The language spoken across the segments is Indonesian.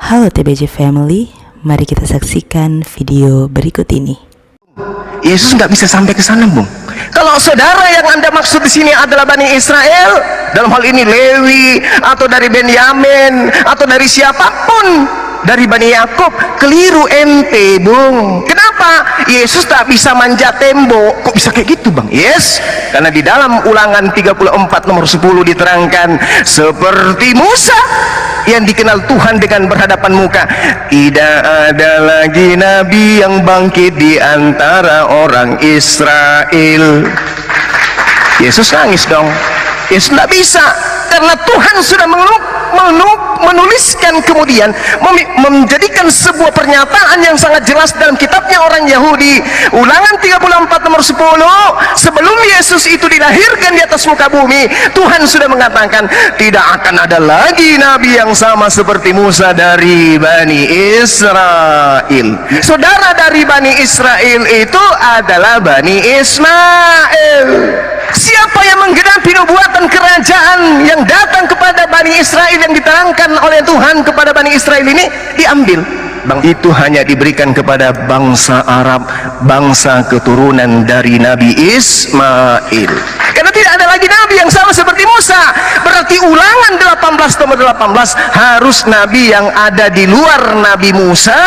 Halo TBJ Family, mari kita saksikan video berikut ini. Yesus nggak bisa sampai ke sana, Bung. Kalau saudara yang Anda maksud di sini adalah Bani Israel, dalam hal ini Lewi atau dari Benyamin atau dari siapapun dari Bani Yakub, keliru ente, Bung. Kenapa? Yesus tak bisa manjat tembok. Kok bisa kayak gitu, Bang? Yes, karena di dalam Ulangan 34 nomor 10 diterangkan, seperti Musa yang dikenal Tuhan dengan berhadapan muka, tidak ada lagi nabi yang bangkit di antara orang Israel. Yesus nangis dong. Yesus tidak bisa, karena Tuhan sudah menuliskan, kemudian menjadikan sebuah pernyataan yang sangat jelas dalam kitabnya orang Yahudi. Ulangan 34 nomor 10, sebelum Yesus itu dilahirkan di atas muka bumi, Tuhan sudah mengatakan tidak akan ada lagi nabi yang sama seperti Musa dari Bani Israel. Saudara dari Bani Israel itu adalah Bani Ismail. Siapa yang menggenapi nubuatan kerajaan yang datang kepada Bani Israel yang diterangkan oleh Tuhan kepada Bani Israel ini diambil, Bang, itu hanya diberikan kepada bangsa Arab, bangsa keturunan dari Nabi Ismail. Karena tidak ada lagi nabi yang sama seperti Musa. Berarti Ulangan 18 nomor 18 harus nabi yang ada di luar Nabi Musa,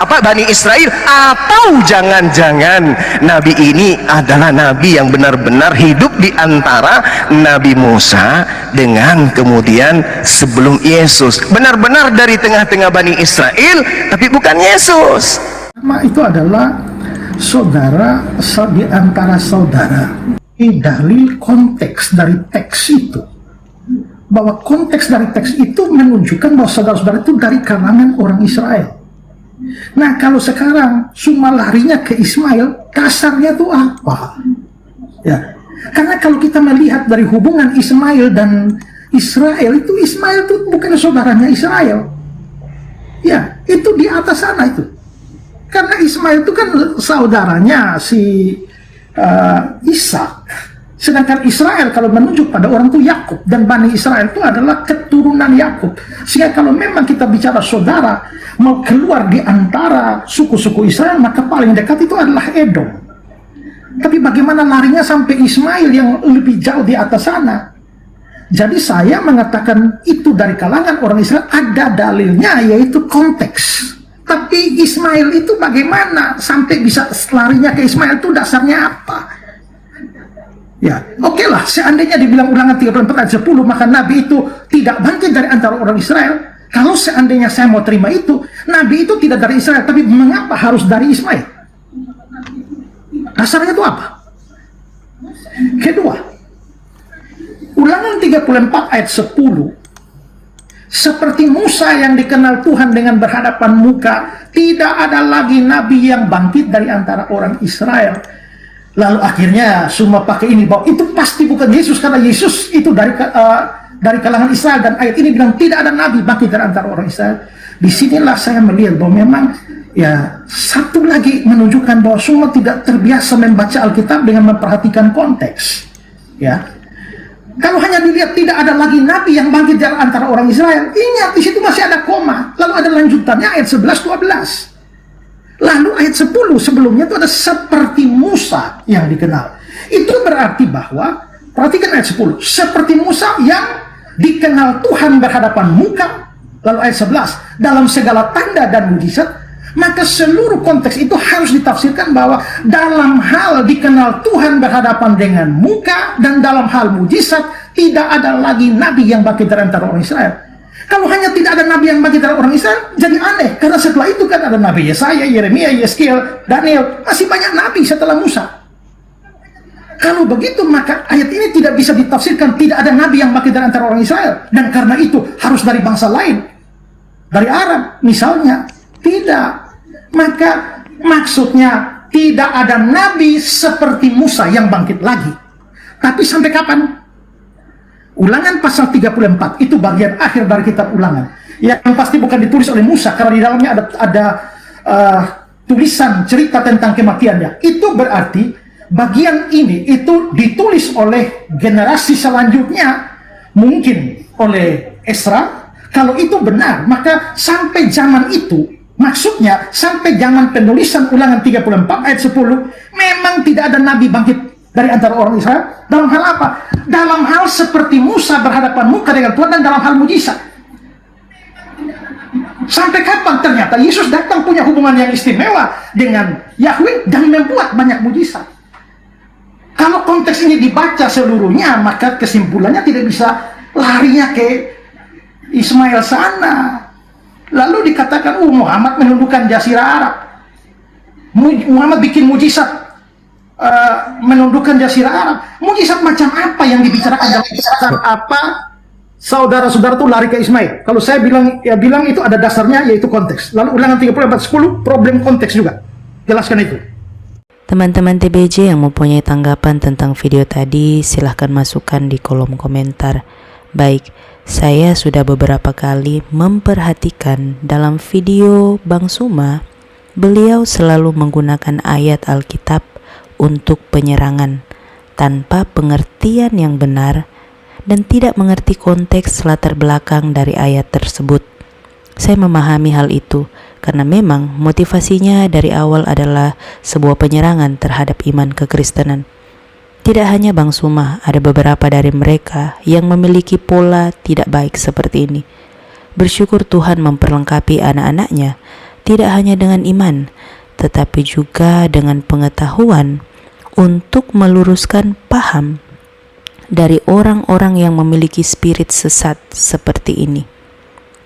Bani Israel, atau jangan-jangan nabi ini adalah nabi yang benar-benar hidup di antara Nabi Musa dengan kemudian sebelum Yesus, benar-benar dari tengah-tengah Bani Israel, tapi bukan Yesus. Itu adalah saudara di antara saudara. Dalil konteks dari teks itu, bahwa konteks dari teks itu menunjukkan bahwa saudara-saudara itu dari kalangan orang Israel. Nah, kalau sekarang cuma larinya ke Ismail, kasarnya itu apa? Ya, karena kalau kita melihat dari hubungan Ismail dan Israel, itu Ismail itu bukan saudaranya Israel. Ya, itu di atas sana itu. Karena Ismail itu kan saudaranya si Ishak. Sedangkan Israel kalau menunjuk pada orang itu Yakub, dan Bani Israel itu adalah keturunan Yakub. Sehingga kalau memang kita bicara saudara mau keluar di antara suku-suku Israel, maka paling dekat itu adalah Edom. Tapi bagaimana larinya sampai Ismail yang lebih jauh di atas sana? Jadi saya mengatakan itu dari kalangan orang Israel, ada dalilnya, yaitu konteks. Tapi Ismail itu bagaimana sampai bisa larinya ke Ismail, itu dasarnya apa? Ya, oke lah, seandainya dibilang Ulangan 34 ayat 10, maka Nabi itu tidak bangkit dari antara orang Israel. Kalau seandainya saya mau terima itu, Nabi itu tidak dari Israel, tapi mengapa harus dari Ismail? Dasarnya itu apa? Kedua, Ulangan 34 ayat 10, seperti Musa yang dikenal Tuhan dengan berhadapan muka, tidak ada lagi nabi yang bangkit dari antara orang Israel. Lalu akhirnya semua pakai ini, bahwa itu pasti bukan Yesus, karena Yesus itu dari kalangan Israel, dan ayat ini bilang tidak ada nabi bangkit dari antara orang Israel. Disinilah saya melihat bahwa memang ya satu lagi menunjukkan bahwa semua tidak terbiasa membaca Alkitab dengan memperhatikan konteks. Ya, kalau hanya dilihat tidak ada lagi nabi yang bangkit dari antara orang Israel, ingat di situ masih ada koma, lalu ada lanjutannya ayat 11-12. Lalu ayat 10 sebelumnya itu ada seperti Musa yang dikenal. Itu berarti bahwa, perhatikan ayat 10, seperti Musa yang dikenal Tuhan berhadapan muka. Lalu ayat 11, dalam segala tanda dan mujizat. Maka seluruh konteks itu harus ditafsirkan bahwa dalam hal dikenal Tuhan berhadapan dengan muka, dan dalam hal mujizat tidak ada lagi nabi yang bangkit dari antara orang Israel. Kalau hanya tidak ada nabi yang bangkit dari orang Israel, jadi aneh, karena setelah itu kan ada Nabi Yesaya, Yeremia, Yeskiel, Daniel, masih banyak nabi setelah Musa. Kalau begitu, maka ayat ini tidak bisa ditafsirkan tidak ada nabi yang bangkit dari antara orang Israel, dan karena itu harus dari bangsa lain, dari Arab misalnya. Tidak. Maka maksudnya tidak ada nabi seperti Musa yang bangkit lagi. Tapi sampai kapan? Ulangan pasal 34 itu bagian akhir dari kitab Ulangan, yang pasti bukan ditulis oleh Musa, karena di dalamnya ada tulisan cerita tentang kematiannya. Itu berarti bagian ini itu ditulis oleh generasi selanjutnya, mungkin oleh Esra, Kalau itu benar, maka sampai zaman itu, maksudnya sampai zaman penulisan Ulangan 34 ayat 10, memang tidak ada nabi bangkit dari antara orang Israel. Dalam hal apa? Dalam hal seperti Musa berhadapan muka dengan Tuhan dan dalam hal mujizat. Sampai kapan ternyata Yesus datang punya hubungan yang istimewa dengan Yahweh dan membuat banyak mujizat. Kalau konteks ini dibaca seluruhnya, maka kesimpulannya tidak bisa larinya ke Ismail sana. Lalu dikatakan, Muhammad menundukkan Jazirah Arab. Muhammad bikin mujizat menundukkan Jazirah Arab. Mujizat macam apa yang dibicarakan dalam kisah apa? Saudara-saudara itu lari ke Ismail. Kalau saya bilang itu ada dasarnya, yaitu konteks. Lalu Ulangan 34:10, problem konteks juga. Jelaskan itu. Teman-teman TBJ yang mempunyai tanggapan tentang video tadi, silahkan masukkan di kolom komentar. Baik, saya sudah beberapa kali memperhatikan dalam video Bang Suma, beliau selalu menggunakan ayat Alkitab untuk penyerangan tanpa pengertian yang benar dan tidak mengerti konteks latar belakang dari ayat tersebut. Saya memahami hal itu karena memang motivasinya dari awal adalah sebuah penyerangan terhadap iman kekristenan. Tidak hanya Bang Suma, ada beberapa dari mereka yang memiliki pola tidak baik seperti ini. Bersyukur Tuhan memperlengkapi anak-anaknya, tidak hanya dengan iman, tetapi juga dengan pengetahuan untuk meluruskan paham dari orang-orang yang memiliki spirit sesat seperti ini.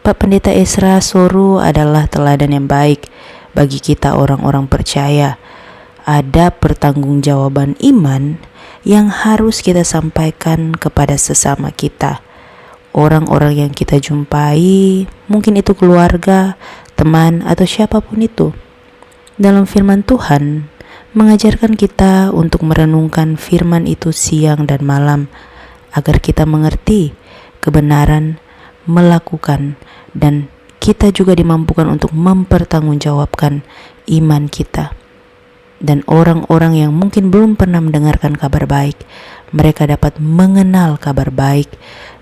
Pak Pendeta Ezra Soru adalah teladan yang baik bagi kita orang-orang percaya. Ada pertanggungjawaban iman yang harus kita sampaikan kepada sesama kita. Orang-orang yang kita jumpai, mungkin itu keluarga, teman, atau siapapun itu. Dalam firman Tuhan, mengajarkan kita untuk merenungkan firman itu siang dan malam, agar kita mengerti kebenaran, melakukan, dan kita juga dimampukan untuk mempertanggungjawabkan iman kita. Dan orang-orang yang mungkin belum pernah mendengarkan kabar baik, mereka dapat mengenal kabar baik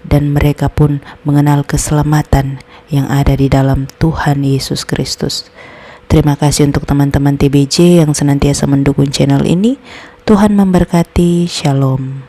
dan mereka pun mengenal keselamatan yang ada di dalam Tuhan Yesus Kristus. Terima kasih untuk teman-teman TBJ yang senantiasa mendukung channel ini. Tuhan memberkati. Shalom.